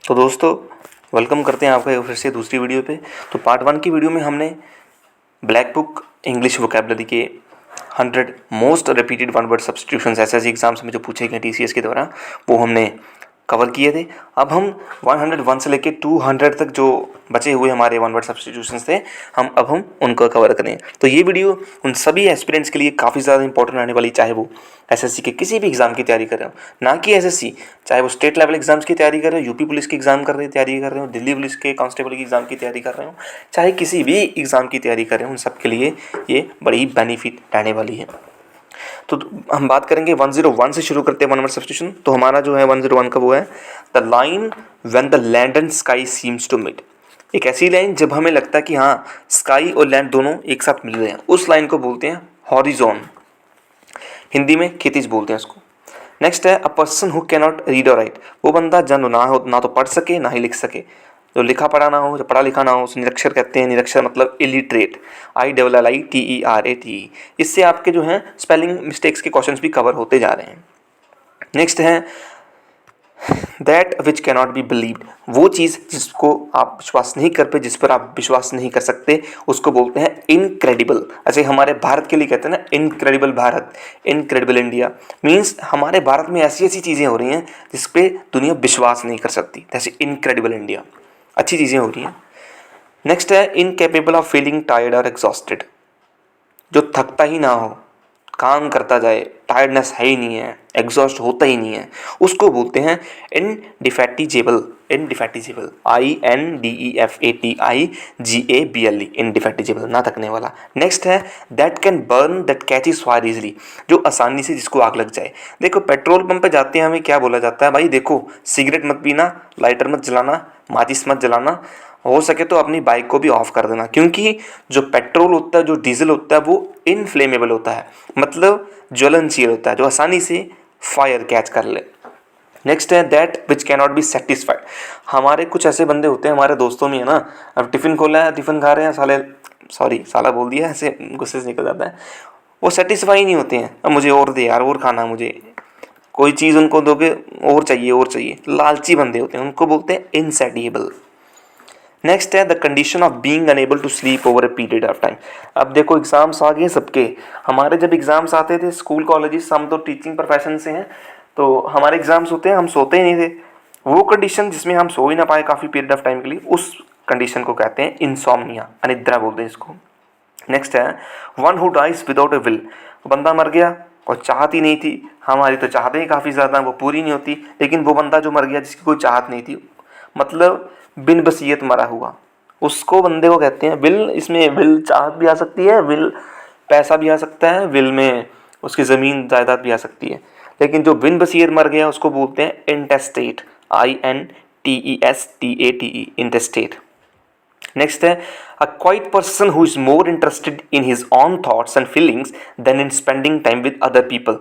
तो दोस्तों वेलकम करते हैं आपका फिर से दूसरी वीडियो पे। तो पार्ट 1 की वीडियो में हमने ब्लैक बुक इंग्लिश वोकेबलरी के 100 most repeated one word substitutions SSC exams में जो पूछे गए टीसीएस के द्वारा वो हमने कवर किए थे। अब हम 101 से लेके 200 तक जो बचे हुए हमारे वन वर्ड सब्स्टिट्यूशंस थे अब हम उनको कवर करें। तो ये वीडियो उन सभी एस्पिरेंट्स के लिए काफ़ी ज़्यादा इंपॉर्टेंट रहने वाली, चाहे वो एसएससी के किसी भी एग्ज़ाम की तैयारी कर रहे हो, ना कि एसएससी, चाहे वो स्टेट लेवल एग्जाम्स की तैयारी कर रहे हो, यूपी पुलिस की एग्ज़ाम तैयारी कर रहे हो, दिल्ली पुलिस के कांस्टेबल की एग्ज़ाम की तैयारी कर रहे हो, चाहे किसी भी एग्ज़ाम की तैयारी कर रहे हो, उन सब के लिए ये बड़ी बेनिफिट रहने वाली है। तो हम बात करेंगे 101 से शुरू करते हैं वन वर्ड सब्स्टिट्यूशन। तो हमारा जो है 101 का वो है the line when the land and sky seems to meet. एक ऐसी लाइन जब हमें लगता है कि हाँ स्काई और लैंड दोनों एक साथ मिल रहे हैं, उस लाइन को बोलते हैं हॉरिजॉन, हिंदी में क्षितिज बोलते हैं उसको। नेक्स्ट है a person who can not read और राइट, वो बंदा जन ना तो पढ़ सके ना ही लिख सके, जो लिखा पढ़ा ना हो, जो पढ़ा लिखा ना हो, उसे निरक्षर कहते हैं। निरक्षर मतलब इलिटरेट, ILLITERATE। इससे आपके जो हैं स्पेलिंग मिस्टेक्स के क्वेश्चंस भी कवर होते जा रहे हैं। नेक्स्ट है that which cannot be believed, वो चीज़ जिसको आप विश्वास नहीं कर पे, जिस पर आप विश्वास नहीं कर सकते, उसको बोलते हैं इनक्रेडिबल। ऐसे हमारे भारत के लिए कहते हैं ना incredible Bharat, incredible India. Means हमारे भारत में ऐसी ऐसी चीज़ें हो रही हैं जिस पे दुनिया विश्वास नहीं कर सकती, जैसे इनक्रेडिबल इंडिया, अच्छी चीज़ें हो रही हैं। नेक्स्ट है इनकेपेबल ऑफ फीलिंग टायर्ड और एग्जॉस्टेड, जो थकता ही ना हो, काम करता जाए, टायर्डनेस है ही नहीं है, एग्जॉस्ट होता ही नहीं है, उसको बोलते हैं इनडिफैटिजेबल। इनडिफैटिजेबल INDEFATIGABLE, इनडिफैटिजेबल, ना थकने वाला। नेक्स्ट है that can burn that catches fire easily, जो आसानी से जिसको आग लग जाए। देखो पेट्रोल पंप पे जाते हैं हमें क्या बोला जाता है, भाई देखो सिगरेट मत पीना, लाइटर मत जलाना, माचिस मत जलाना, हो सके तो अपनी बाइक को भी ऑफ कर देना, क्योंकि जो पेट्रोल होता है, जो डीजल होता है, वो इनफ्लेमेबल होता है, मतलब ज्वलनशील होता है, जो आसानी से फायर कैच कर ले। नेक्स्ट है that which cannot be satisfied, हमारे कुछ ऐसे बंदे होते हैं, हमारे दोस्तों में है ना, अब टिफ़िन खोला है, टिफ़िन खा रहे हैं, साला बोल दिया, ऐसे गुस्से से निकल जाता है, वो सेटिस्फाई नहीं होते हैं, अब मुझे और दे यार, और खाना, मुझे कोई चीज़ उनको दोगे और चाहिए और चाहिए, लालची बंदे होते हैं, उनको बोलते हैं इनसेटिएबल। नेक्स्ट है the condition of being unable to sleep over a period of time. अब देखो एग्जाम्स आ गए सबके, हमारे जब एग्जाम्स आते थे स्कूल कॉलेजेस, हम तो टीचिंग प्रोफेशन से हैं, तो हमारे एग्जाम्स होते हैं, हम सोते ही नहीं थे। वो कंडीशन जिसमें हम सो ही ना पाए काफ़ी पीरियड ऑफ टाइम के लिए, उस कंडीशन को कहते हैं इंसोम्निया, अनिद्रा बोलते हैं इसको। नेक्स्ट है one who dies without a will, बंदा मर गया और चाहत ही नहीं थी, हमारी तो चाहतें ही काफ़ी ज़्यादा, वो पूरी नहीं होती, लेकिन वो बंदा जो मर गया जिसकी कोई चाहत नहीं थी, मतलब बिन बसियत मरा हुआ, उसको बंदे को कहते हैं विल। इसमें विल चाहत भी आ सकती है, विल पैसा भी आ सकता है, विल में उसकी ज़मीन जायदाद भी आ सकती है, लेकिन जो बिन बसियत मर गया उसको बोलते हैं इंटेस्टेट, INTESTATE, इंटेस्टेट। नेक्स्ट है a quiet person who is more interested in his own thoughts and feelings than in spending time with other people.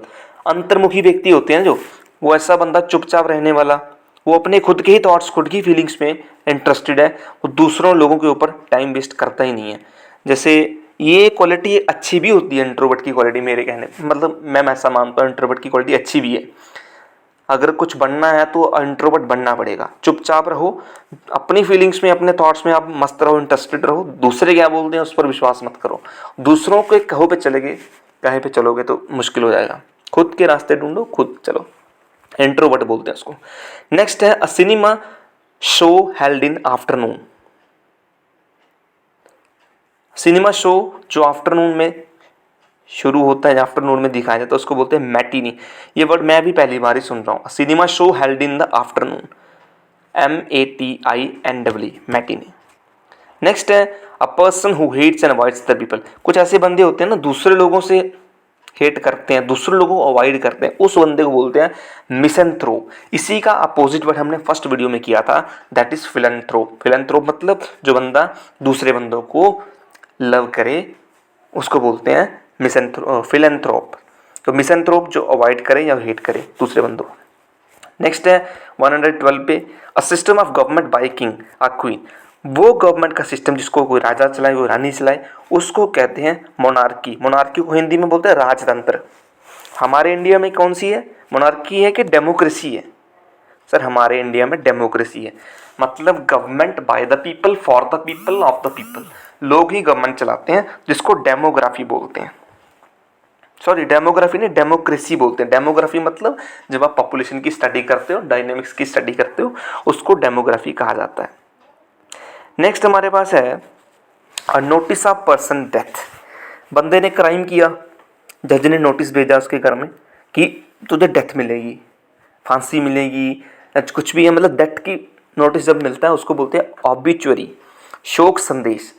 अंतर्मुखी व्यक्ति होते हैं जो, वो ऐसा बंदा चुपचाप रहने वाला, वो अपने खुद के ही थॉट्स, खुद की फीलिंग्स में इंटरेस्टेड है, वो दूसरों लोगों के ऊपर टाइम वेस्ट करता ही नहीं है। जैसे ये क्वालिटी अच्छी भी होती है इंट्रोवर्ट की क्वालिटी, मेरे कहने मतलब मैं ऐसा मानता हूँ इंट्रोवर्ट की क्वालिटी अच्छी भी है। अगर कुछ बनना है तो इंट्रोवर्ट बनना पड़ेगा, चुपचाप रहो, अपनी फीलिंग्स में, अपने थॉट्स में आप मस्त रहो, इंटरेस्टेड रहो, दूसरे क्या बोलते हैं उस पर विश्वास मत करो। दूसरों के कहो पे कहे पे चलोगे तो मुश्किल हो जाएगा, खुद के रास्ते ढूंढो, खुद चलो, इंट्रोवर्ट बोलते हैं उसको। नेक्स्ट है अ cinema show held in afternoon, cinema show जो आफ्टरनून में शुरू होता है, आफ्टरनून में दिखाया जाता है, उसको बोलते हैं मैटिनी। ये वर्ड मैं भी पहली बार ही सुन रहा हूँ, cinema show held in the afternoon, MATINE, matinee. Next है a person who hates and avoids the people, कुछ ऐसे बंदे होते हैं ना दूसरे लोगों से हेट करते हैं, दूसरे लोगों को अवॉइड करते हैं, उस बंदे को बोलते हैं मिसेंथ्रोप। इसी का अपोजिट वर्ड हमने फर्स्ट वीडियो में किया था, दैट इज फिलैंथ्रोप। फिलैंथ्रोप मतलब जो बंदा दूसरे बंदों को लव करे, उसको बोलते हैं फिलैंथ्रोप। तो मिसेंथ्रोप जो अवॉइड करे या हेट करे दूसरे बंदों को। नेक्स्ट है 112 पे a system of government by king a queen, वो गवर्नमेंट का सिस्टम जिसको कोई राजा चलाए, कोई रानी चलाए, उसको कहते हैं मोनार्की। मोनार्की को हिंदी में बोलते हैं राजतंत्र। हमारे इंडिया में कौन सी है, मोनार्की है कि डेमोक्रेसी है? सर हमारे इंडिया में डेमोक्रेसी है, मतलब government by the people for the people of the people, लोग ही गवर्नमेंट चलाते हैं, जिसको डेमोग्राफी बोलते हैं। सॉरी डेमोग्राफी नहीं, डेमोक्रेसी बोलते हैं। डेमोग्राफी मतलब जब आप पॉपुलेशन की स्टडी करते हो, डायनेमिक्स की स्टडी करते हो, उसको डेमोग्राफी कहा जाता है। नेक्स्ट हमारे पास है नोटिस ऑफ पर्सन डेथ। बंदे ने क्राइम किया, जज ने नोटिस भेजा उसके घर में कि तुझे डेथ मिलेगी, फांसी मिलेगी या कुछ भी है, मतलब डेथ की नोटिस जब मिलता है उसको बोलते हैं ऑबिचुअरी, शोक संदेश।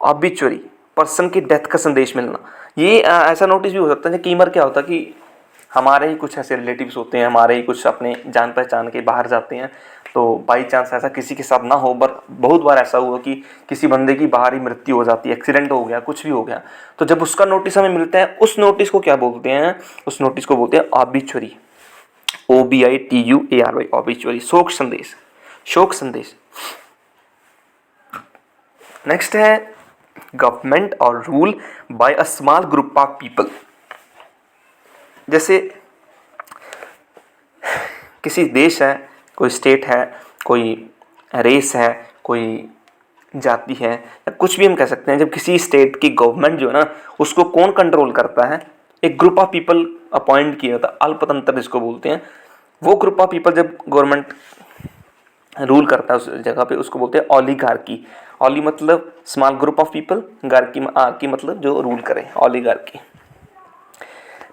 ऑबिचुअरी पर्सन की डेथ का संदेश मिलना। ये ऐसा नोटिस भी हो सकता है। कई बार क्या होता है कि हमारे ही कुछ ऐसे रिलेटिव्स होते हैं, हमारे ही कुछ अपने जान पहचान के बाहर जाते हैं, तो बाई चांस ऐसा किसी के साथ ना हो, पर बहुत बार ऐसा हुआ कि किसी बंदे की बाहर ही मृत्यु हो जाती है, एक्सीडेंट हो गया, कुछ भी हो गया, तो जब उसका नोटिस हमें मिलता है, उस नोटिस को क्या बोलते हैं, उस नोटिस को बोलते हैं ऑबिचुअरी, OBITUARY, ऑबिचुअरी, शोक संदेश, शोक संदेश। नेक्स्ट है गवर्नमेंट और rule by a small group of people. जैसे किसी देश है, कोई स्टेट है, कोई रेस है, कोई जाति है, या कुछ भी हम कह सकते हैं। जब किसी स्टेट की गवर्नमेंट जो है ना, उसको कौन कंट्रोल करता है, एक ग्रुप ऑफ पीपल अपॉइंट किया था, अल्पतंत्र जिसको बोलते हैं। वो ग्रुप ऑफ पीपल जब गवर्नमेंट रूल करता है उस जगह पे, उसको बोलते हैं ओलिगार्की। ओली मतलब small group of people, Gargi मतलब जो रूल करे, ओलिगार्की।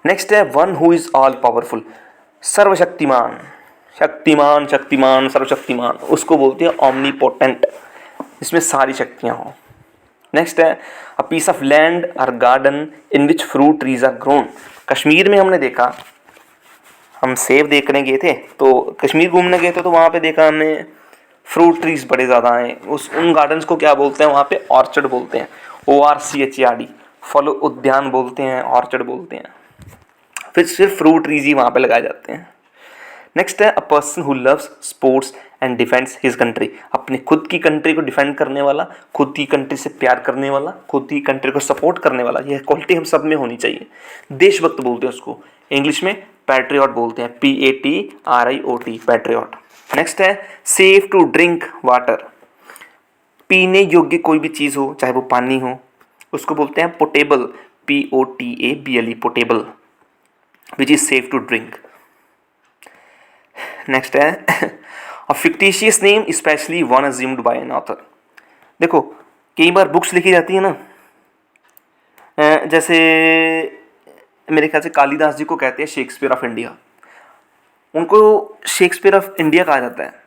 नेक्स्ट है one who is all powerful, सर्वशक्तिमान, शक्तिमान, शक्तिमान, सर्वशक्तिमान, उसको बोलते हैं ओमनीपोटेंट, जिसमें सारी शक्तियां हो। नेक्स्ट है a piece of land or garden in which fruit trees are grown. Kashmir में हमने देखा, हम सेब देखने गए थे, तो कश्मीर घूमने गए थे, तो वहाँ पे देखा हमने फ्रूट ट्रीज बड़े ज़्यादा हैं। उन गार्डन्स को क्या बोलते हैं, वहाँ पे ऑर्चर्ड बोलते हैं, ORCHARD, फल उद्यान बोलते हैं, ऑर्चर्ड बोलते हैं। फिर सिर्फ फ्रूट ट्रीज ही वहाँ पे लगाए जाते हैं। नेक्स्ट है a person who loves sports and defends his country, अपनी खुद की कंट्री को डिफेंड करने वाला, खुद की कंट्री से प्यार करने वाला, खुद की कंट्री को सपोर्ट करने वाला। यह क्वालिटी हम सब में होनी चाहिए। देशभक्त बोलते हैं उसको, इंग्लिश में पैट्रियट बोलते हैं, PATRIOT, पैट्रियट। नेक्स्ट है सेफ टू ड्रिंक वाटर, पीने योग्य कोई भी चीज़ हो, चाहे वो पानी हो, उसको बोलते हैं potable, POTABLE, potable, which is safe to drink. Next है a fictitious name specially one assumed by an author. देखो कई बार बुक्स लिखी जाती है ना, जैसे मेरे ख्याल से कालिदास जी को कहते हैं शेक्सपियर ऑफ इंडिया, उनको शेक्सपियर ऑफ इंडिया कहा जाता है।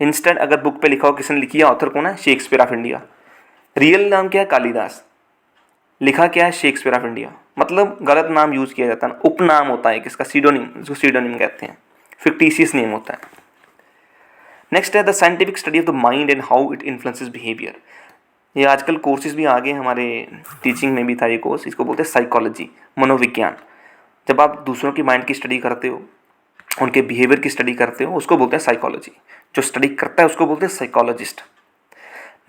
इंस्टेंट अगर बुक पे लिखा हो किसने लिखी है, ऑथर कौन है, शेक्सपियर ऑफ इंडिया। रियल नाम क्या है, कालिदास, लिखा क्या है, शेक्सपियर ऑफ इंडिया। मतलब गलत नाम यूज किया जाता है, उपनाम होता है किसका, सीडोनिम, जिसको सीडोनिम कहते हैं, फिक्टिशियस नेम होता है। नेक्स्ट है the scientific study of the mind and how it influences behaviour. ये आजकल कोर्सेज भी आ गए, हमारे टीचिंग में भी था ये कोर्स, इसको बोलते हैं साइकोलॉजी, मनोविज्ञान। जब आप दूसरों की माइंड की स्टडी करते हो, उनके बिहेवियर की स्टडी करते हो, उसको बोलते हैं साइकोलॉजी। जो स्टडी करता है उसको बोलते हैं साइकोलॉजिस्ट।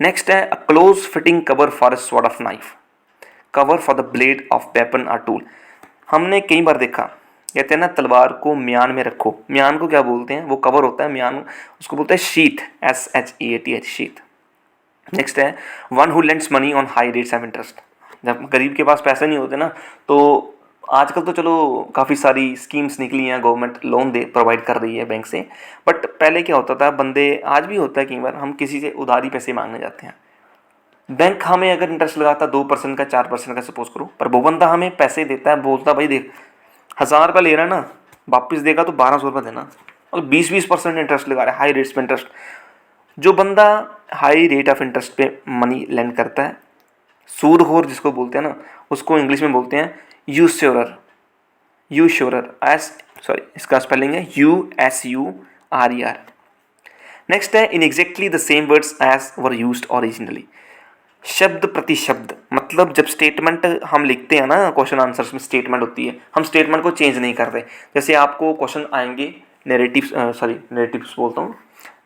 नेक्स्ट है a close fitting cover for a sword of knife, cover for the blade of weapon और टूल। हमने कई बार देखा, कहते हैं ना तलवार को म्यान में रखो, म्यान को क्या बोलते हैं, वो कवर होता है म्यान, उसको बोलते हैं शीथ, SHEATH, शीथ। नेक्स्ट है one who lends money on high rates of interest. जब गरीब के पास पैसे नहीं होते ना, तो आजकल तो चलो काफ़ी सारी स्कीम्स निकली हैं, गवर्नमेंट लोन दे प्रोवाइड कर रही है बैंक से, बट पहले क्या होता था, बंदे, आज भी होता है कई बार, हम किसी से उधारी पैसे मांगने जाते हैं, बैंक हमें अगर इंटरेस्ट लगाता 2% का, 4% का सपोज करो, पर वो बंदा हमें पैसे देता है, बोलता भाई देख 1000 रुपये ले रहा है ना, वापस देगा तो 1200 रुपये देना, और 20% इंटरेस्ट लगा रहा है, हाई रेट्स पे इंटरेस्ट। जो बंदा हाई रेट ऑफ इंटरेस्ट पे मनी लैंड करता है, सूदखोर जिसको बोलते हैं ना, उसको इंग्लिश में बोलते हैं यूश्योरर, इसका स्पेलिंग है USURER। नेक्स्ट है in exactly the same words as were used originally, शब्द प्रति शब्द। मतलब जब स्टेटमेंट हम लिखते हैं ना, क्वेश्चन आंसर्स में स्टेटमेंट होती है, हम स्टेटमेंट को चेंज नहीं करते। जैसे आपको क्वेश्चन आएंगे नरेटिव्स बोलता हूँ,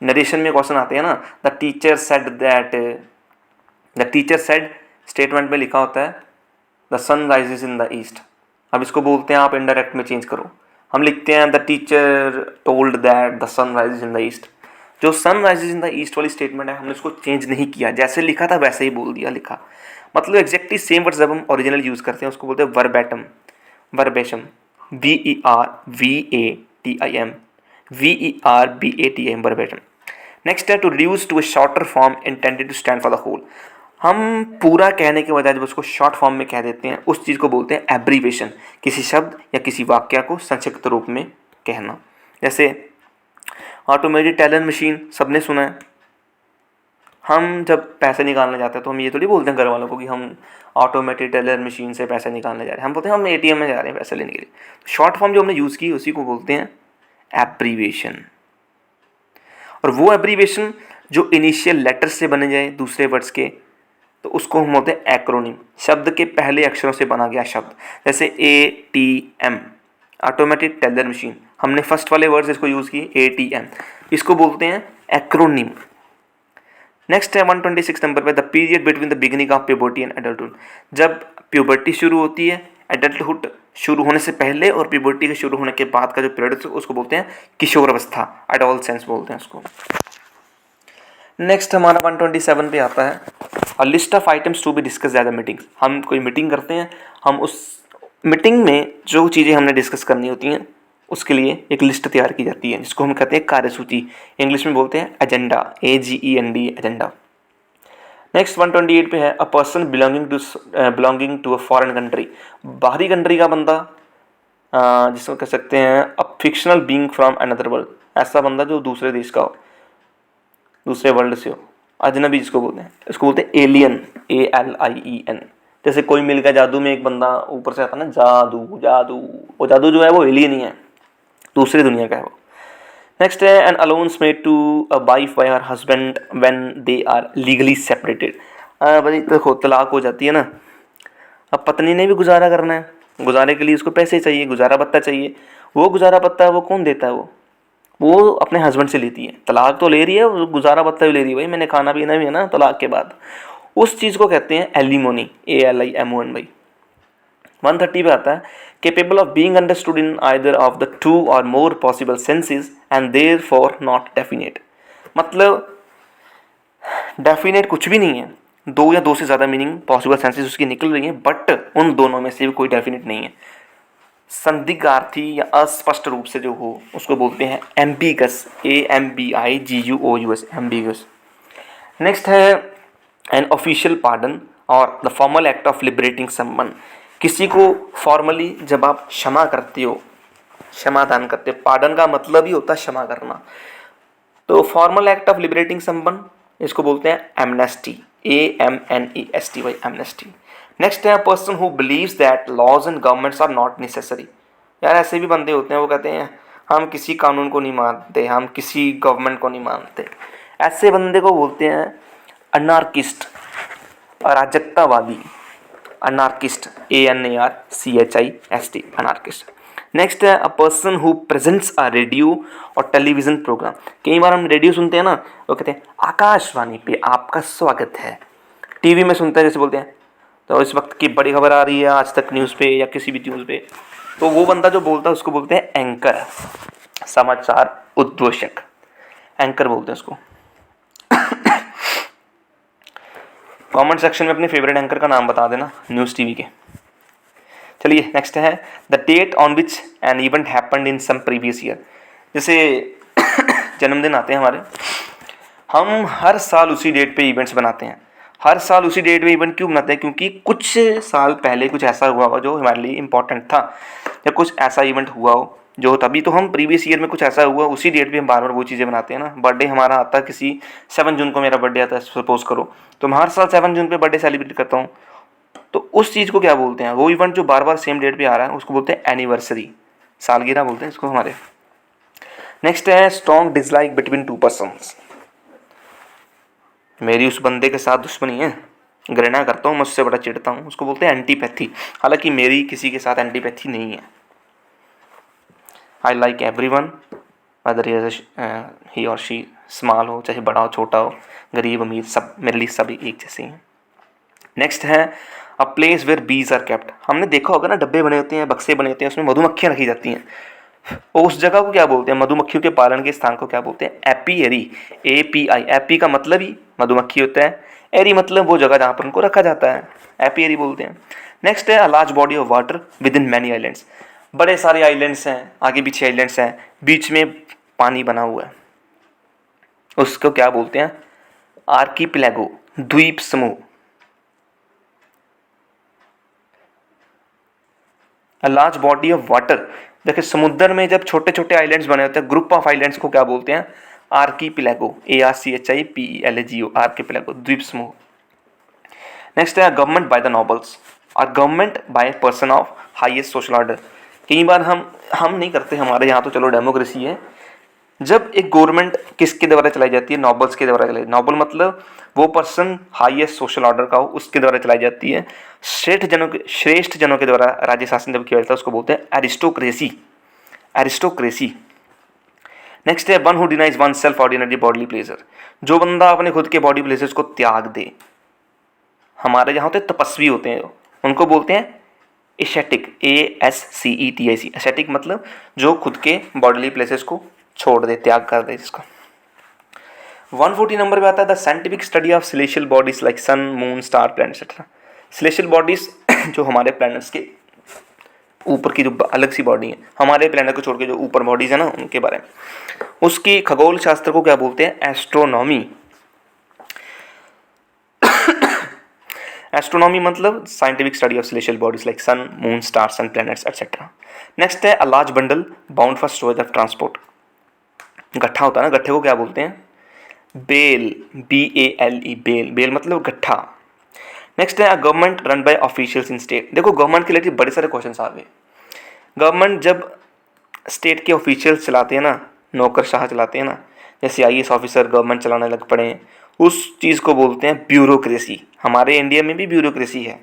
नरेशन में क्वेश्चन आते हैं ना, the teacher said that, the teacher said, statement में लिखा होता है the sun rises in the east. अब इसको बोलते हैं आप इनडायरेक्ट में चेंज करो, हम लिखते हैं the teacher told that the sun rises in the east. जो sun rises in the east वाली स्टेटमेंट है हमने उसको चेंज नहीं किया, जैसे लिखा था वैसे ही बोल दिया, लिखा मतलब एग्जैक्टली सेम वर्ड जब हम ओरिजिनल यूज़ करते हैं उसको बोलते हैं verbatim, verbatim, VERBATIM, VERBATIM, verbatim. Next है to reduce to a shorter form intended to stand for the whole. हम पूरा कहने के बजाय जब उसको शॉर्ट फॉर्म में कह देते हैं उस चीज़ को बोलते हैं एब्रीवेशन, किसी शब्द या किसी वाक्य को संक्षिप्त रूप में कहना। जैसे ऑटोमेटेड टेलर मशीन सबने सुना है। हम जब पैसे निकालने जाते हैं तो हम ये थोड़ी बोलते हैं घर वालों को कि हम ऑटोमेटेड टेलर मशीन से पैसे निकालने जा रहे हैं, हम बोलते हैं हम ATM में जा रहे हैं पैसे लेने के लिए। शॉर्ट फॉर्म जो हमने यूज़ की उसी को बोलते हैं एब्रीवेशन। और वो एब्रीवेशन जो इनिशियल लेटर से बने जाए दूसरे वर्ड्स के तो उसको हम बोलते हैं एक्रोनिम, शब्द के पहले अक्षरों से बना गया शब्द। जैसे ATM, ऑटोमेटेड टेलर मशीन, हमने फर्स्ट वाले वर्ड्स इसको यूज़ किए ATM, इसको बोलते हैं एक्रोनिम। नेक्स्ट है 126 नंबर पे the period between the beginning of puberty and adulthood. जब प्यूबर्टी शुरू होती है, एडल्टहुड शुरू होने से पहले और प्यूबर्टी के शुरू होने के बाद का जो पीरियड है उसको बोलते हैं किशोर अवस्था, एडोलसेंस बोलते हैं उसको। नेक्स्ट हमारा 127 पे आता है a list of items to be discussed at the meeting. हम कोई मीटिंग करते हैं, हम उस मीटिंग में जो चीज़ें हमने डिस्कस करनी होती हैं उसके लिए एक लिस्ट तैयार की जाती है जिसको हम कहते हैं कार्यसूची, इंग्लिश में बोलते हैं एजेंडा, AGEND, एजेंडा। नेक्स्ट 128 पे है a person belonging to a foreign country. बाहरी कंट्री का बंदा, जिसको कह सकते हैं a fictional being from another world, ऐसा बंदा जो दूसरे देश का हो, दूसरे वर्ल्ड से हो, अजनबी जिसको बोलते हैं, इसको बोलते हैं एलियन, ALIEN। जैसे कोई मिल गया जादू में, एक बंदा ऊपर से आता है ना, जादू जादू, वो जादू जो है वो एलियन ही है, दूसरी दुनिया का है वो। नेक्स्ट है an allowance made to a wife by her husband when they are legally separated. भाई देखो तलाक हो जाती है ना, अब पत्नी ने भी गुजारा करना है, गुजारे के लिए उसको पैसे चाहिए, गुजारा भत्ता चाहिए। वो गुजारा भत्ता वो कौन देता है? वो अपने हस्बैंड से लेती है। तलाक तो ले रही है, वो गुजारा भत्ता भी ले रही है, भाई मैंने खाना पीना भी है ना तलाक के बाद। उस चीज़ को कहते हैं एलिमोनी, ALIMON भाई। 130 पे आता है capable of being understood in either of the two or more possible senses and therefore not definite। मतलब डेफिनेट कुछ भी नहीं है, दो या दो से ज़्यादा मीनिंग पॉसिबल सेंसेस उसकी निकल रही हैं, बट उन दोनों में से भी कोई डेफिनेट नहीं है। संदिग्धार्थी या अस्पष्ट रूप से जो हो उसको बोलते हैं एम्बिगस, AMBIGUOUS, एम्बिगस। नेक्स्ट है एन ऑफिशियल पार्डन और the formal act of liberating someone. किसी को फॉर्मली जब आप क्षमा करते हो, क्षमादान करते हो, पार्डन का मतलब ही होता है क्षमा करना, तो formal act of liberating someone इसको बोलते हैं एमनेस्टी, AMNEST भाई, एमनेस्टी। नेक्स्ट है person who believes that laws and governments are not necessary. यार ऐसे भी बंदे होते हैं, वो कहते हैं हम किसी कानून को नहीं मानते, हम किसी गवर्नमेंट को नहीं मानते। ऐसे बंदे को बोलते हैं anarchist, अराजकतावादी, anarchist, ANARCHIST, anarchist. Next है a person who presents a radio और टेलीविज़न प्रोग्राम। कई बार हम रेडियो सुनते हैं ना, वो कहते हैं आकाशवाणी पे आपका स्वागत है। टीवी में सुनते हैं जैसे बोलते हैं तो इस वक्त की बड़ी खबर आ रही है आज तक न्यूज़ पे या किसी भी न्यूज़ पे, तो वो बंदा जो बोलता है उसको बोलते हैं एंकर, समाचार उद्घोषक, एंकर बोलते हैं उसको। कमेंट सेक्शन में अपने फेवरेट एंकर का नाम बता देना न्यूज़ टीवी के। चलिए नेक्स्ट है the date on which an event happened in some previous year. जैसे जन्मदिन आते हैं हमारे, हम हर साल उसी डेट पे इवेंट्स बनाते हैं। हर साल उसी डेट पे इवेंट क्यों बनाते हैं? क्योंकि कुछ साल पहले कुछ ऐसा हुआ हो जो हमारे लिए इंपॉर्टेंट था, या कुछ ऐसा इवेंट हुआ हो जो तभी तो हम प्रीवियस ईयर में कुछ ऐसा हुआ उसी डेट पे हम बार बार वो चीज़ें बनाते हैं ना। बर्थडे हमारा आता है किसी 7 जून को, मेरा बर्थडे आता है सपोज करो, तो मैं हर साल 7 जून पे बर्थडे सेलिब्रेट करता हूँ, तो उस चीज़ को क्या बोलते हैं? वो इवेंट जो बार बार सेम डेट पे आ रहा है उसको बोलते हैं एनिवर्सरी, सालगिरह बोलते हैं इसको हमारे। नेक्स्ट है strong dislike between two persons. मेरी उस बंदे के साथ दुश्मनी है, घृणा करता हूँ, मैं उससे बड़ा चिढ़ता हूँ, उसको बोलते हैं एंटीपैथी। हालांकि मेरी किसी के साथ एंटीपैथी नहीं है। आई लाइक एवरीवन वेदर ही और शी स्मॉल हो चाहे बड़ा हो छोटा हो, गरीब अमीर, सब मेरे लिए सभी एक जैसे हैं। नेक्स्ट है a place where bees are kept. हमने देखा होगा ना, डब्बे बने होते हैं, बक्से बने होते हैं, उसमें मधुमक्खियाँ रखी जाती हैं। उस जगह को क्या बोलते हैं, मधुमक्खियों के पालन के स्थान को क्या बोलते हैं, एपीएरी। API, एपी का मतलब ही मधुमक्खी होता है, एरी मतलब वो जगह जहाँ पर उनको रखा जाता है, एपीएरी बोलते हैं। नेक्स्ट है a large body of water with in many islands. बड़े सारे आइलैंड्स हैं, आगे पीछे आइलैंड्स हैं, बीच में पानी बना हुआ है, उसको क्या बोलते हैं, आर्कीपिलागो, द्वीप समूह। A large body of water, देखिए समुद्र में जब छोटे छोटे आइलैंड्स बने होते हैं, ग्रुप ऑफ आइलैंड्स को क्या बोलते हैं, आर्कीपिलागो, ARCHIPELAGO, आर्कीपिलागो, द्वीप समूह। नेक्स्ट है गवर्नमेंट बाय द नोबल्स, और government by person of highest social order. कई बार हम नहीं करते, हमारे यहाँ तो चलो डेमोक्रेसी है। जब एक गवर्नमेंट किसके द्वारा चलाई जाती है, नोबल्स के द्वारा चलाई, नोबल मतलब वो पर्सन हाईएस्ट सोशल ऑर्डर का हो, उसके द्वारा चलाई जाती है। श्रेष्ठ जनों के द्वारा राज्य शासन जब किया जाता है उसको बोलते हैं एरिस्टोक्रेसी, एरिस्टोक्रेसी। नेक्स्ट है one who denies one self ordinary bodily pleasure, जो बंदा अपने खुद के बॉडी प्लेजर्स को त्याग दे। हमारे यहाँ होते तपस्वी होते हैं, उनको बोलते हैं एशेटिक, ASCETIC, एशेटिक मतलब जो खुद के बॉडीली प्लेसेस को छोड़ दे, त्याग कर दे जिसका। 140 नंबर पे आता है the scientific study of celestial bodies like sun, moon, star, planet etcetera. Celestial bodies जो हमारे प्लैनेट्स के ऊपर की जो अलग सी बॉडी है, हमारे प्लैनेट को छोड़ के जो ऊपर बॉडीज है ना, उनके बारे में, उसकी खगोल शास्त्र को क्या बोलते हैं, एस्ट्रोनॉमी। एस्ट्रोनॉमी मतलब scientific study of celestial bodies like sun, moon, stars and planets etcetera. Next है a large bundle bound for storage of transport. गट्ठा होता है ना, गट्ठे को क्या बोलते हैं, बेल, BALE, बेल, बेल मतलब गट्ठा। नेक्स्ट है government run by officials in state. देखो गवर्नमेंट के रिलेटेड बड़े सारे क्वेश्चन आ गए। गवर्नमेंट जब स्टेट के ऑफिशियल्स चलाते हैं ना, नौकरशाह चलाते हैं ना, जैसे IAS ऑफिसर गवर्नमेंट चलाने लग पड़े हैं, उस चीज़ को बोलते हैं ब्यूरोक्रेसी। हमारे इंडिया में भी ब्यूरोक्रेसी है।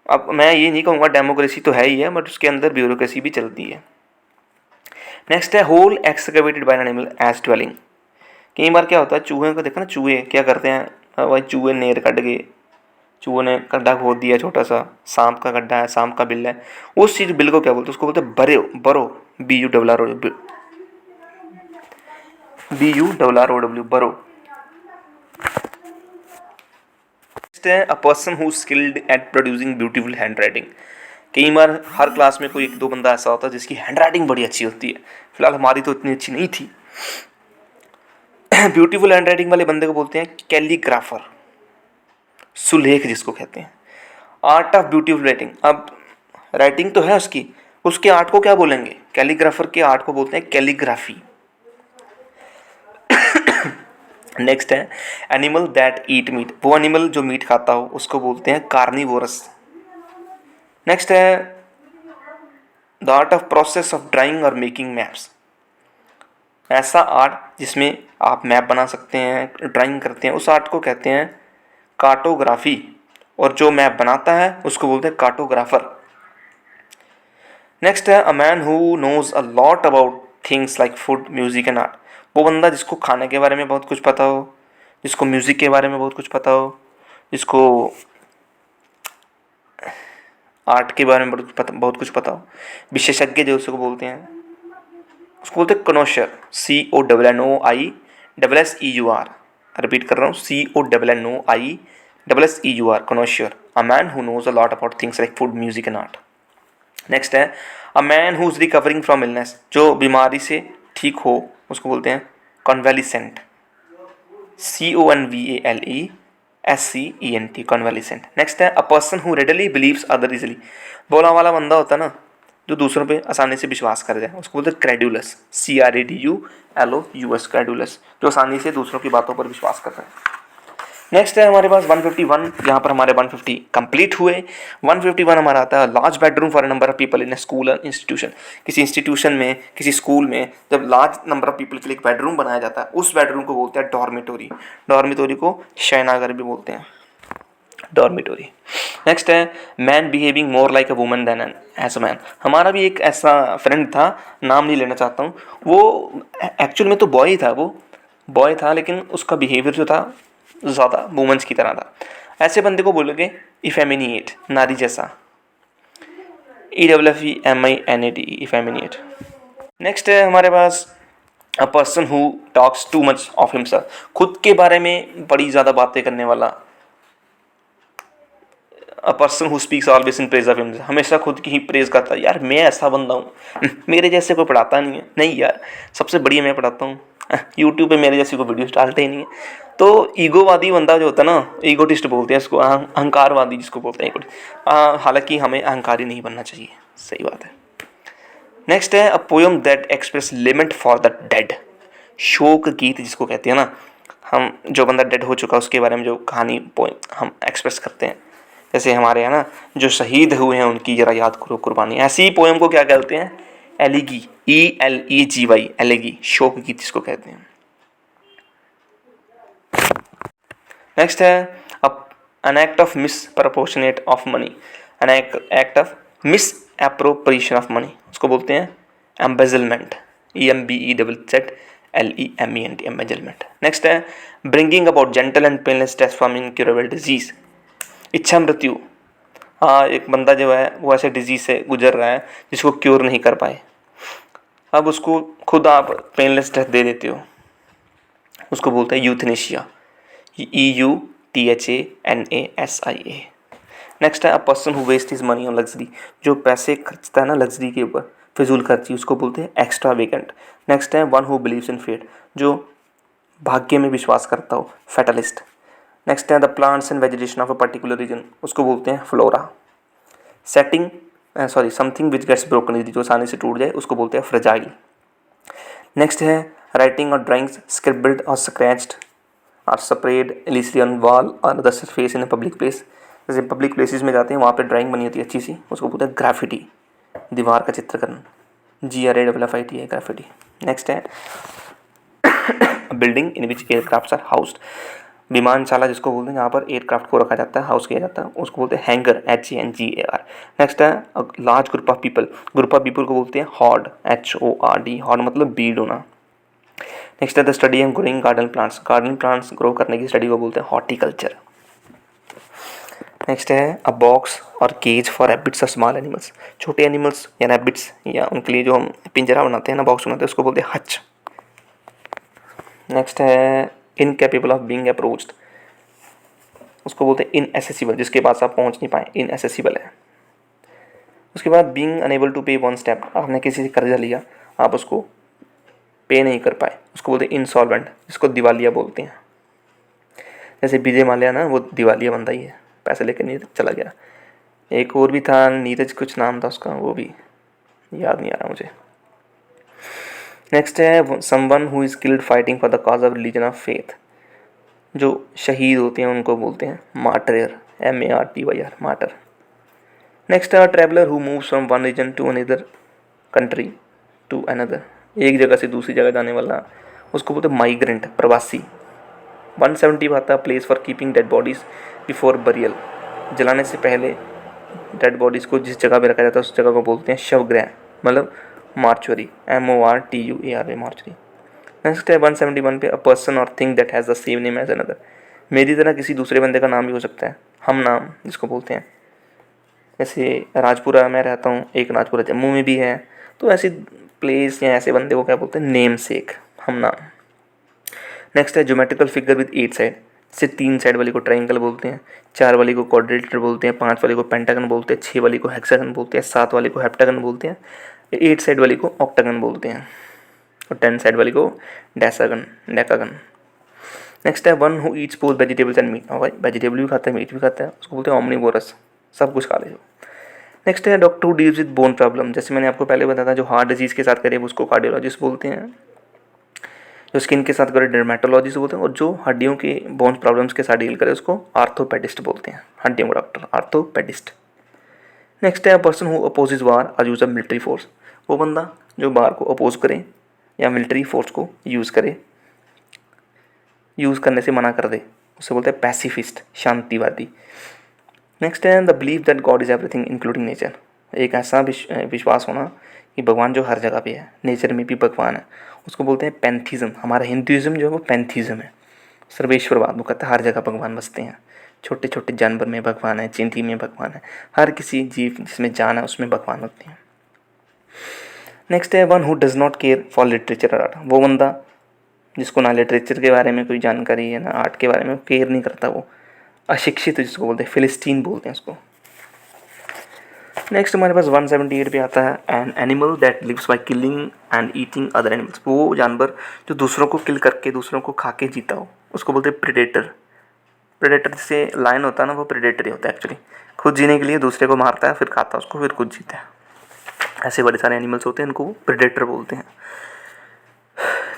अब मैं ये नहीं कहूँगा डेमोक्रेसी तो है ही है, बट उसके अंदर ब्यूरोक्रेसी भी चलती है। नेक्स्ट है hole excavated by an animal as dwelling. कई बार क्या होता है, चूहे को देखा ना, चूहे क्या करते हैं, भाई चूहे नेर कट गए, चूहे ने गड्ढा खोद दिया छोटा सा, सांप का गड्ढा है, सांप का बिल है, उस चीज़ बिल को क्या बोलते हैं, उसको बोलते हैं बरो, बरो, BURROW, बरो। नेक्स्ट है a person who skilled at producing beautiful handwriting. कई बार हर क्लास में कोई एक दो बंदा ऐसा होता है जिसकी हैंड राइटिंग बड़ी अच्छी होती है। फिलहाल हमारी तो इतनी अच्छी नहीं थी। ब्यूटीफुल हैंड राइटिंग वाले बंदे को बोलते हैं कैलीग्राफर, सुलेख जिसको कहते हैं। आर्ट ऑफ ब्यूटीफुल राइटिंग, अब राइटिंग तो है उसकी, उसके आर्ट को क्या बोलेंगे, कैलीग्राफर के आर्ट को बोलते हैं कैलीग्राफी। नेक्स्ट है एनिमल दैट ईट मीट, वो एनिमल जो मीट खाता हो उसको बोलते हैं कार्निवोरस। नेक्स्ट है the art of process of drawing और मेकिंग मैप्स, ऐसा आर्ट जिसमें आप मैप बना सकते हैं, ड्राइंग करते हैं, उस आर्ट को कहते हैं कार्टोग्राफी, और जो मैप बनाता है उसको बोलते हैं कार्टोग्राफर। नेक्स्ट है a man who knows a lot about things like food, music and art, वो बंदा जिसको खाने के बारे में बहुत कुछ पता हो, जिसको म्यूजिक के बारे में बहुत कुछ पता हो, जिसको आर्ट के बारे में बहुत कुछ पता हो, विशेषज्ञ जो उसको बोलते हैं, उसको बोलते हैं कनोशर, CONNOISSEUR। रिपीट कर रहा हूँ, CONNOISSEUR, connoisseur, a man who knows a lot about things like food, music and art. Next है a man who is recovering from illness, जो बीमारी से ठीक हो उसको बोलते हैं कन्वेलिसेंट, CONVALESCENT, कन्वेलिसेंट। नेक्स्ट है a person who readily believes other easily, बोला वाला बंदा होता है ना जो दूसरों पे आसानी से विश्वास कर जाए, उसको बोलते हैं क्रेडुलस, CRADULOUS, क्रेडुलस, जो आसानी से दूसरों की बातों पर विश्वास कर रहे हैं। नेक्स्ट है हमारे पास 151, यहाँ पर हमारे 150 कंप्लीट हुए। 151 हमारा आता है large bedroom for a number of people in A school और इंस्टीट्यूशन। किसी इंस्टीट्यूशन में, किसी स्कूल में जब लार्ज नंबर ऑफ पीपल के लिए एक बेडरूम बनाया जाता है, उस बेडरूम को बोलते हैं डॉर्मिटोरी। डॉर्मिटोरी को शयनागार भी बोलते हैं, डॉर्मिटोरी। नेक्स्ट है man behaving more like a woman than as a man. हमारा भी एक ऐसा फ्रेंड था, नाम नहीं लेना चाहता हूँ, वो एक्चुअल में तो बॉय था, वो बॉय था, लेकिन उसका बिहेवियर जो था ज़्यादा वुमेंस की तरह था। ऐसे बंदे को बोलोगे इफेमिनिएट, नारी जैसा, EFFEMINATE, इफेमिनिएट। नेक्स्ट है हमारे पास a person who talks too much of himself, खुद के बारे में बड़ी ज़्यादा बातें करने वाला। A person who speaks always in praise of himself, हमेशा खुद की ही प्रेज करता है, यार मैं ऐसा बंदा हूँ, मेरे जैसे कोई पढ़ाता नहीं है, नहीं यार सबसे बढ़िया मैं पढ़ाता हूँ, यूट्यूब पे मेरे जैसी कोई वीडियोस डालते ही नहीं है। तो ईगोवादी बंदा जो होता है ना, ईगोटिस्ट बोलते हैं इसको, अहंकारवादी जिसको बोलते हैं ईगोटिस्ट। हालांकि हमें अहंकारी नहीं बनना चाहिए, सही बात है। नेक्स्ट है a poem that express lament for the dead, शोक गीत जिसको कहते हैं ना, हम जो बंदा डेड हो चुका है उसके बारे में जो कहानी पोयम हम एक्सप्रेस करते हैं, जैसे हमारे यहाँ ना जो शहीद हुए हैं उनकी जरा याद करो कुर्बानी, ऐसी ही पोयम को क्या कहते हैं, एलिगी, ELEGY, एलिगी, शोक गीत जिसको कहते हैं। नेक्स्ट है an act of miss proportionate of money, an act of miss appropriation of money, उसको बोलते हैं एम्बेजलमेंट, EMBEZZLEMENT, एम्बेजलमेंट। नेक्स्ट है bringing about gentle and painless death from incurable disease, इच्छा मृत्यु। हाँ, एक बंदा जो है वो ऐसे डिजीज से गुजर रहा है जिसको क्योर नहीं कर पाए, अब उसको खुद आप पेनलेस डेथ दे देते हो, उसको बोलते हैं यूथनेशिया, EUTHANASIA। नेक्स्ट है a person who waste his money on luxury, जो पैसे खर्चता है ना लग्जरी के ऊपर, फिजूल खर्ची, उसको बोलते हैं एक्स्ट्रा वेकेंट। नेक्स्ट है one who believes in fate, जो भाग्य में विश्वास करता हो, फैटलिस्ट। नेक्स्ट है the plants and vegetation of a particular region, उसको बोलते हैं flora. Setting something which gets broken, जो आसानी से टूट जाए उसको बोलते हैं फ्रेजाइल। नेक्स्ट है writing or drawings scribbled or scratched or spread illicitly on wall or the surface in public place, जैसे पब्लिक प्लेसेस में जाते हैं वहाँ पे ड्राइंग बनी होती है अच्छी सी, उसको बोलते हैं ग्राफिटी, दीवार का चित्रकरण, GRAFFIT है ग्राफिटी। नेक्स्ट है building in which aircraft are housed, विमानशाला जिसको बोलते हैं जहाँ पर एयरक्राफ्ट को रखा जाता है, हाउस किया जाता है, उसको बोलते हैं हैंगर, HANGAR। नेक्स्ट है large group of people, group of people को बोलते हैं हॉर्ड, HORD, हॉर्ड मतलब भीड़ होना। नेक्स्ट है the study and growing garden plants grow करने की स्टडी को बोलते हैं हॉर्टिकल्चर। नेक्स्ट है अ बॉक्स और केज फॉर रैबिट्स और स्मॉल एनिमल्स, छोटे एनिमल्स या रैबिट्स या उनके लिए जो हम पिंजरा बनाते हैं ना, बॉक्स बनाते हैं, उसको बोलते हैं हच। नेक्स्ट है इनकेपेबल ऑफ बीइंग अप्रोच्ड, उसको बोलते हैं इनएसेसिबल, जिसके पास आप पहुंच नहीं पाए, इनएसेसिबल है। उसके बाद बीइंग अनेबल टू पे वन स्टेप, आपने किसी से कर्जा लिया, आप उसको पे नहीं कर पाए, उसको बोलते हैं इंसॉल्वेंट, जिसको दिवालिया बोलते हैं। जैसे विजय माल्या ना, वो दिवालिया बंदा ही है, पैसे लेकर नहीं चला गया। एक और भी था, नीरज कुछ नाम था उसका, वो भी याद नहीं आ रहा मुझे। नेक्स्ट है someone who is killed fighting for the cause of religion of faith, जो शहीद होते हैं उनको बोलते हैं मार्टर, MARTYR, मार्टर। नेक्स्ट है traveller who moves from one region to another country to another, एक जगह से दूसरी जगह जाने वाला, उसको बोलते हैं माइग्रेंट, प्रवासी। 170 आता है place for keeping dead bodies before burial, जलाने से पहले डेड बॉडीज़ को जिस जगह पे रखा जाता है उस जगह को बोलते हैं शवगृह, मतलब मार्चुरी, MORTUARY, मार्चुरी। नेक्स्ट है 171 पे a person or thing that has the same name as another, मेरी तरह किसी दूसरे बंदे का नाम भी हो सकता है, हम नाम जिसको बोलते हैं। जैसे राजपुरा में रहता हूँ, एक राजपुरा जम्मू में भी है, तो ऐसी प्लेस या ऐसे बंदे को क्या बोलते हैं, नेम सेक, हम नाम। नेक्स्ट है ज्योमेट्रिकल फिगर विद 8 साइड, से 3 साइड वाली को ट्राइंगल बोलते हैं, 4 वाली को क्वाड्रिलेटरल बोलते हैं, 5 वाली को पेंटागन बोलते हैं, 6 वाली को हेक्सागन बोलते हैं, 7 वाली को हेप्टागन बोलते हैं, 8 साइड वाली को ऑक्टागन बोलते हैं, और 10 साइड वाली को डेकागन। नेक्स्ट है one who eats both vegetables and meat, भाई वेजिटेबल भी खाता है मीट भी खाता है, उसको बोलते हैं ओमनीवोरस, सब कुछ खा ले जो। नेक्स्ट है doctor who deals with bone problem, जैसे मैंने आपको पहले बताया था, जो हार्ट डिजीज़ के साथ करे उसको कार्डियोलॉजिस्ट बोलते हैं, जो स्किन के साथ करे डर्मेटोलॉजिस्ट बोलते हैं, और जो हड्डियों के बोन प्रॉब्लम्स के साथ डील करे उसको आर्थोपेडिस्ट बोलते हैं, हड्डियों का डॉक्टर, आर्थोपेडिस्ट। नेक्स्ट है पर्सन हु अपोजेज वार और यूज अ मिलिट्री फोर्स, वो बंदा जो वार को अपोज करे या मिलिट्री फोर्स को यूज़ करे, यूज़ करने से मना कर दे, उसे बोलते हैं पैसिफिस्ट, शांतिवादी। नेक्स्ट है the believe that God is everything including nature, एक ऐसा विश्वास होना कि भगवान जो हर जगह पे है, नेचर में भी भगवान है, उसको बोलते हैं पैंथीज़म। हमारा हिंदुज़म जो है वो पैंथीज़म है, सर्वेश्वरवाद, वो कहता है हर जगह भगवान बसते हैं, छोटे छोटे जानवर में भगवान है, चींटी में भगवान है, हर किसी जीव जिसमें जान है उसमें भगवान होते हैं। नेक्स्ट है one who does not care for literature art, वो बंदा जिसको ना लिटरेचर के बारे में कोई जानकारी है ना आर्ट के बारे में, केयर नहीं करता, वो अशिक्षित जिसको बोलते हैं, फिलिस्टीन बोलते हैं उसको। नेक्स्ट हमारे पास 178 पे आता है an animal that lives by killing and eating other animals, वो जानवर जो दूसरों को किल करके दूसरों को खा के जीता हो उसको बोलते हैं प्रेडेटर। प्रेडेटर से लायन होता है ना, वो प्रेडेटर ही होता है एक्चुअली, खुद जीने के लिए दूसरे को मारता है फिर खाता है उसको फिर खुद जीता है। ऐसे बड़े सारे एनिमल्स होते हैं, इनको प्रेडेटर बोलते हैं।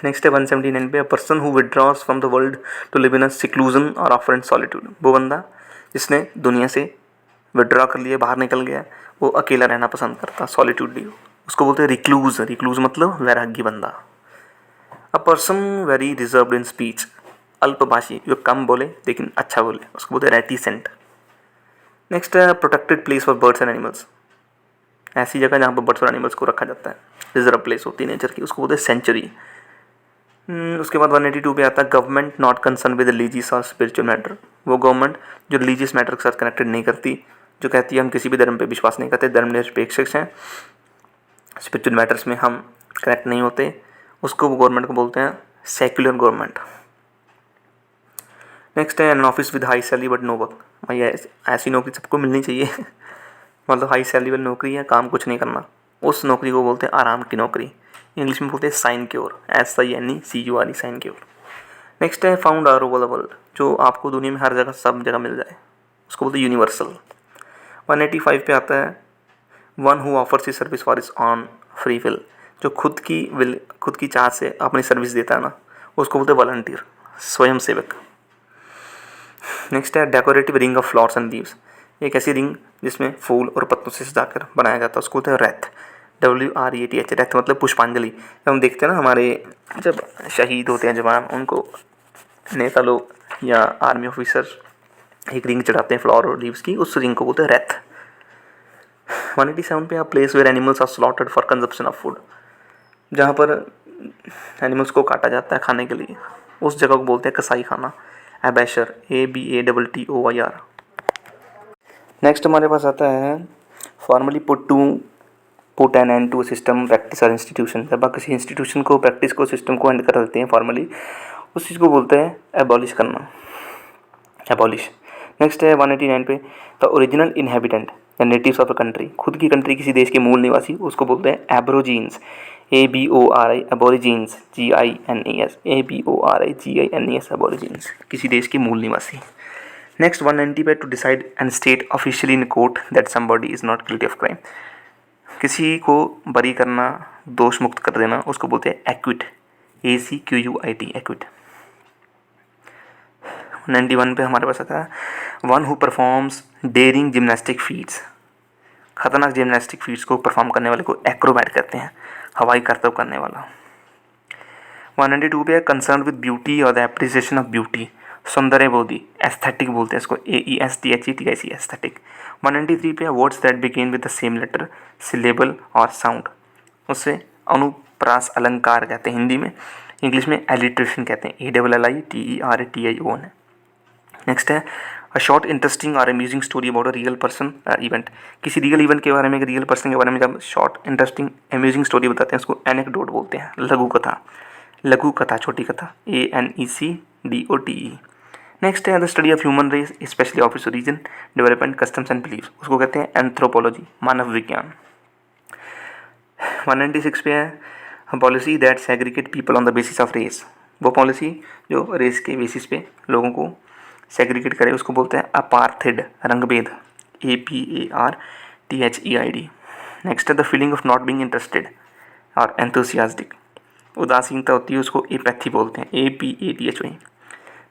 नेक्स्ट है 179 पे, a person who withdraws from the world to live in a seclusion और ऑफर इन सॉलिट्यूड, वो बंदा जिसने दुनिया से विड्रॉ कर लिया, बाहर निकल गया, वो अकेला रहना पसंद करता, सॉलिट्यूड, उसको बोलते हैं रिक्लूज। रिक्लूज मतलब वैरागी बंदा। A person very reserved in speech, अल्पभाषी, जो कम बोले लेकिन अच्छा बोले, उसको बोलते हैं रेटिसेंट। नेक्स्ट है protected place for birds and animals, ऐसी जगह जहाँ पर बर्ड्स और एनिमल्स को रखा जाता है, रिजर्व प्लेस होती है नेचर की, उसको बोलते हैं सेंचुरी। उसके बाद 182 पे आता है government not concern with religious और स्पिरिचुअल मैटर, वो गवर्नमेंट जो रिलीजियस मैटर के साथ कनेक्टेड नहीं करती, जो कहती है हम किसी भी धर्म पे विश्वास नहीं करते, धर्मनिरपेक्ष हैं, स्पिरिचुअल मैटर्स में हम कनेक्ट नहीं होते, उसको वो गवर्नमेंट को बोलते हैं सेक्युलर गवर्नमेंट। नेक्स्ट है an office with high salary but no work, भाई ऐसी नौकरी सबको मिलनी चाहिए मतलब हाई सैलरी वाली नौकरी है, काम कुछ नहीं करना, उस नौकरी को बोलते हैं आराम की नौकरी, इंग्लिश में बोलते हैं साइनक्योर, SINECURE, साइनक्योर। नेक्स्ट है found all over the world, जो आपको दुनिया में हर जगह सब जगह मिल जाए, उसको बोलते हैं यूनिवर्सल। 185 पे आता है one who offers he service for is on free will, जो खुद की चाह से अपनी सर्विस देता है ना, उसको बोलते हैं वॉलंटियर, स्वयं सेवक। नेक्स्ट है decorative ring of flowers and leaves, एक ऐसी रिंग जिसमें फूल और पत्तों से सजाकर बनाया जाता है, उसको बोलते हैं रेथ, WRETH, रेथ मतलब पुष्पांजलि। जब हम देखते हैं ना हमारे जब शहीद होते हैं जवान, उनको नेता लोग या आर्मी ऑफिसर एक रिंग चढ़ाते हैं फ्लावर और लीव्स की, उस रिंग को बोलते हैं रेथ। 187 पे आप place where animals are slaughtered for consumption of food, जहाँ पर एनिमल्स को काटा जाता है खाने के लिए, उस जगह को बोलते हैं कसाई खाना, एबैशर, ABATTOIR। नेक्स्ट हमारे पास आता है formally put an end to system practice or institution, जब आप किसी इंस्टीट्यूशन को प्रैक्टिस को सिस्टम को एंड कर देते हैं फॉर्मली, उस चीज़ को बोलते हैं एबॉलिश करना, एबॉलिश। नेक्स्ट है 189 पे द ओरिजिनल इनहेबिटेंट या नेटिव्स ऑफ अ कंट्री, खुद की कंट्री किसी देश के मूल निवासी, उसको बोलते हैं एब्रोजीन्स, ABORI, एबोरिजीन्स, GINES, ABORIGINES, एबोरिजीन्स, किसी देश के मूल निवासी। नेक्स्ट 190 पे to decide and state officially in court that somebody is not guilty of crime, किसी को बरी करना, दोष मुक्त कर देना, उसको बोलते हैं एक्विट, ACQUIT, एक्विट। 91 पे हमारे पास आता है one who performs daring gymnastic feats, खतरनाक जिम्नास्टिक फीट्स को परफॉर्म करने वाले को एक्रोबैट कहते हैं, हवाई करतब करने वाला। 192 पे कंसर्न विद ब्यूटी और द एप्रिसिएशन ऑफ ब्यूटी, सौंदर्य बोधी, एस्थेटिक बोलते हैं इसको, AESTHETIC, एस्थेटिक। 193 पे words that begin with the same letter, syllable or sound, उससे अनुप्रास अलंकार कहते हैं हिंदी में, इंग्लिश में एलिट्रेशन कहते हैं, ALLITERATION। नेक्स्ट है अ शॉर्ट इंटरेस्टिंग और amusing story about a real person event, किसी रियल इवेंट के बारे में, एक रियल पर्सन के बारे में जब शॉर्ट इंटरेस्टिंग अम्यूजिंग स्टोरी बताते हैं, उसको एनेक्डोट बोलते हैं, लघु कथा, लघु कथा, छोटी कथा, ANECDOTE। नेक्स्ट है the study of human race especially of its origin, development, customs and beliefs, उसको कहते हैं एंथ्रोपोलॉजी, मानव विज्ञान। 196 पे है policy that segregate people on the basis of race, वो पॉलिसी जो रेस के बेसिस पे लोगों को सेग्रीगेट करे, उसको बोलते हैं अपार्थेड, रंगभेद, APARTHEID। नेक्स्ट है the feeling of not being interested or enthusiastic, उदासीनता होती है, उसको एपैथी बोलते हैं, APATHY।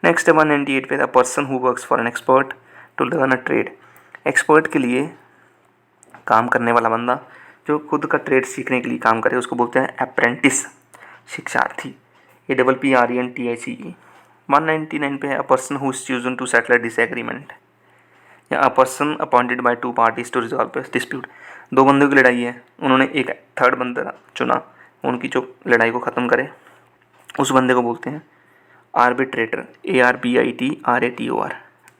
नेक्स्ट है 198 पे the person who works for an expert to learn a trade, expert के लिए काम करने वाला बंदा जो खुद का ट्रेड सीखने के लिए काम करे, उसको बोलते हैं अप्रेंटिस, शिक्षार्थी, APPRENTICE। 199 पे है a person who is chosen to settle a disagreement, या a person appointed by two parties to resolve dispute, दो बंदों की लड़ाई है, उन्होंने एक थर्ड बंदा चुना उनकी जो लड़ाई को ख़त्म करे, उस बंदे को बोलते हैं आर्बिट्रेटर, ARBITRATOR।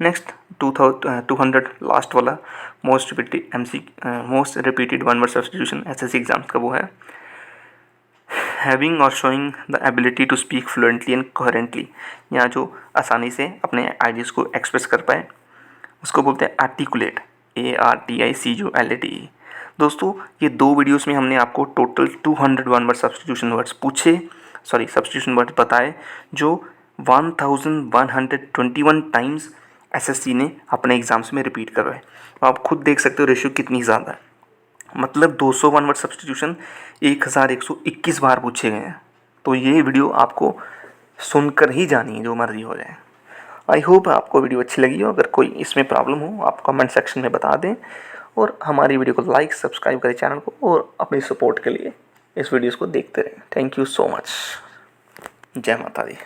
नेक्स्ट 200 लास्ट वाला most repeated one word substitution SSC exams का वो है having or showing the ability to speak fluently and coherently, यहाँ जो आसानी से अपने आइडियाज़ को एक्सप्रेस कर पाए उसको बोलते हैं आर्टिकुलेट, ARTICULATE। दोस्तों ये 2 वीडियोस में हमने आपको total 201 word substitution words substitution word बताए जो 1121 टाइम्स SSC ने अपने एग्ज़ाम्स में रिपीट करवाए। आप खुद देख सकते हो रेशियो कितनी ज़्यादा है, मतलब 201 वर्ड सब्स्टिट्यूशन 1121 बार पूछे गए हैं। तो ये वीडियो आपको सुनकर ही जानी है, जो मर्जी हो जाए। आई होप आपको वीडियो अच्छी लगी हो। अगर कोई इसमें प्रॉब्लम हो आप कमेंट सेक्शन में बता दें और हमारी वीडियो को लाइक सब्सक्राइब करें चैनल को, और अपनी सपोर्ट के लिए इस वीडियोस को देखते रहें। Thank you so much. जय माता दी।